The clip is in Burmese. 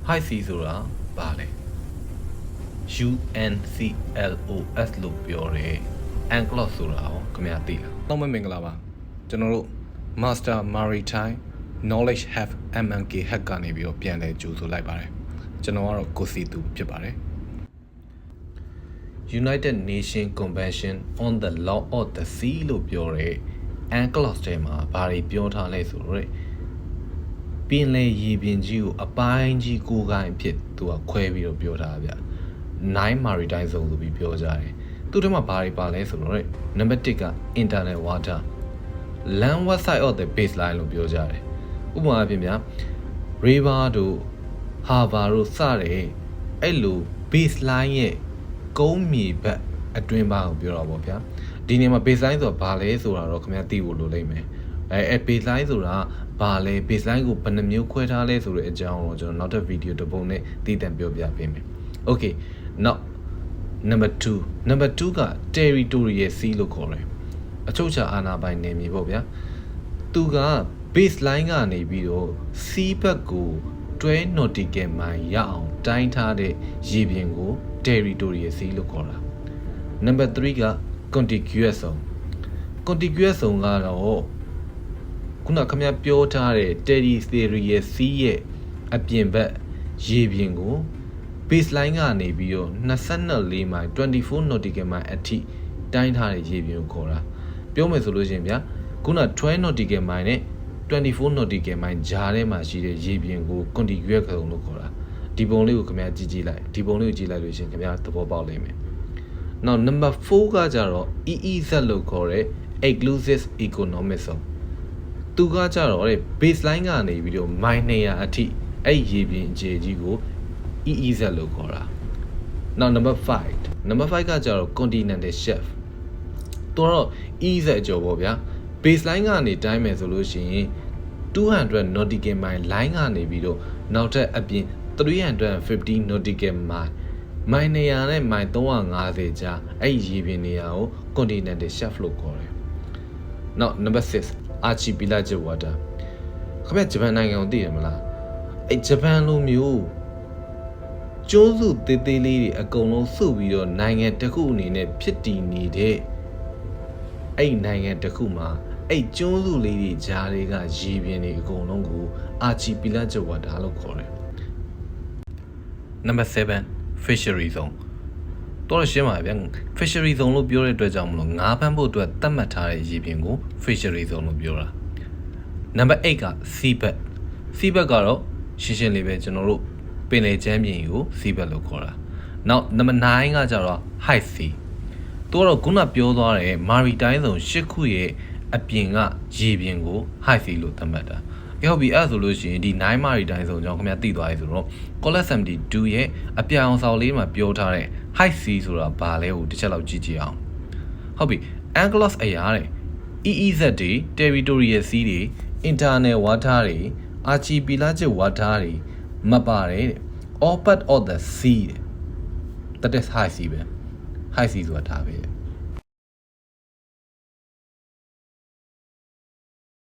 high sea ဆိုတာဘာလဲ UNCLOS လို့ပြောတယ် UNCLOS ဆိုတာရောခင်ဗျာသိလားတော့မင်္ဂလာပါကျွန်တော်တို့ Master Maritime Knowledge Have MMK Hack ကနေပြီးတော့ပြန်လဲကြိုဆိုလိုက်ပါတယ်ကျွန်တော်ကတော့ကိုစီသူဖြစ်ပါတယ် United Nations Convention on the Law of the Sea လို့ပြောတဲ့ UNCLOS ထဲမှာဘာတွေပြောထားလဲဆိုတော့ပင်လယ်ရေပြင်ကြီးကိုအပိုင်းကြီးကိုယ်ကိုင်ဖြစ်သူကခွဲပြီးတော့ပြောထားဗျ9 maritime zone ဆိုပြီးပြောကြတယ်သူတို့မှာဘာတွေပါလဲဆိုတော့နံပါတ်1က internal water landward side of the baseline လို့ပြောကြတယ်ဥပမာအဖြစ်များ river တို့ harbor တို့စတဲ့အဲ့လို baseline ရဲ့ကုန်းမြေဘက်အတွင်းပိုင်းကိုပြောတာပေါ့ဗျာဒီနေရာမှာ baseline ဆိုတာဘာလဲဆိုတာတော့ခင်ဗျာသိဖို့လိုလိမ့်မယ်အဲ့ baseline ဆိုတာဘာလဲ baseline ကိုဘယ်နှမျိုးခွဲထားလဲဆိုတဲ့အကြောင်းကိုကျွန်တော်နောက်ထပ်ဗီဒီယိုတစ်ပုံနဲ့တည်တံ့ပြောပြပေးမယ် Okay now number 2က territorial sea လို့ခေါ်တယ်အချုပ်အခြာအာဏာပိုင်နယ်မြေပေါ့ဗျာသူက baseline ကနေပြီးတော့ sea ဘက်ကို12 nautical mile ရအောင်တိုင်းထားတဲ့ရေပြင်ကို territorial sea လို့ခေါ်တာ number 3က contiguous zone ကတော့ခုနခင်ဗျာပြောထားတဲ့ territorial sea ရဲ့အပြင်ဘက်ရေပြင်ကို baseline ကနေပြီးတော့24 မိုင်24 nautical mile အထိတိုင်းထားတဲ့ရေပြင်ကိုခေါ်တာပြောမယ်ဆိုလို့ရှိရင်ဗျာခုန12 nautical mile နဲ့24 nautical mile ကြားထဲမှာရှိတဲ့ရေပြင်ကို contiguous zone လို့ခေါ်တာဒီပုံလေးကိုခင်ဗျာကြည့်လိုက်ဒီပုံလေးကိုကြည့်လိုက်လို့ရှိရင်ခင်ဗျာသဘောပေါက်လိမ့်မယ် Now number 4ကကြတော့ EEZ လို့ခေါ်တဲ့ exclusive economic zone သူကကြတော့ baseline ကနေပြီးတော့ မိုင်200အထိအဲ့ရေပြင်အခြေကြီးကို EEZ လို့ခေါ်တာ Now number 5ကကြတော့ continental shelf သူကတော့ EEZ အကျော်ပေါ့ဗျာ baseline ကနေတိုင်းမယ်ဆိုလို့ရှိရင်200 nautical mile line ကနေပြီးတော့နောက်ထပ်အပြင်350 nautical mile မိုင်200နဲ့မိုင်350ကြားအဲ့ရေပြင်နေရာကို continental shelf လို့ခေါ်တယ် Now number 6 archipelagic water ခင်ဗျဂျပန်နိုင်ငံကိုသိတယ်မလားအဲ့ဂျပန်လိုမျိုးကျွန်းစုသေးသေးလေးတွေအကုန်လုံးစုပြီးတော့နိုင်ငံတစ်ခုအနေနဲ့ဖြစ်တည်နေတဲ့အဲ့နိုင်ငံတစ်ခုမှာအဲ့ကျွန်းစုလေးတွေကြားတွေကရေပြင်တွေအကုန်လုံးကို archipelagic water လို့ခေါ်တယ် Number 7 fishery zone တော့ရှင်းပါဗျာ fishery zone လို့ပြောတဲ့အတွက်ကြောင့်မလို့ငါးဖမ်းဖို့အတွက်သတ်မှတ်ထားတဲ့ရေပြင်ကို fishery zone လို့ပြောတာ Number 8က seabed ကတော့ရှင်းရှင်းလေးပဲကျွန်တော်တို့ပင်လယ်ကြမ်းပြင်ကို seabed လို့ခေါ်တာ Now number 9ကကြတော့ high sea သူကတော့ခုနပြောသွားတဲ့ maritime zone 8ခုရဲ့အပြင်ကရေပြင်ကို high sea လို့သတ်မှတ်တာဟုတ်ပြီအဲ့ဆိုလို့ရှိရင်ဒီ9 maritime zone ကြောင့်ခင်ဗျာသိသွားပြီဆိုတော့ Collet 72ရဲ့အပြောင်ဆောင်လေးမှာပြောထားတဲ့ high sea ဆိုတာဘာလဲကိုတစ်ချက်လောက်ကြည့်ကြည့်အောင်ဟုတ်ပြီ UNCLOS အရာတဲ့ EEZ တွေ territorial sea တွေ internal water တွေ archipelagic water တွေမပါတယ်တဲ့ all part of the sea တဲ့ that is high sea ပဲ high sea ဆိုတာဒါပဲ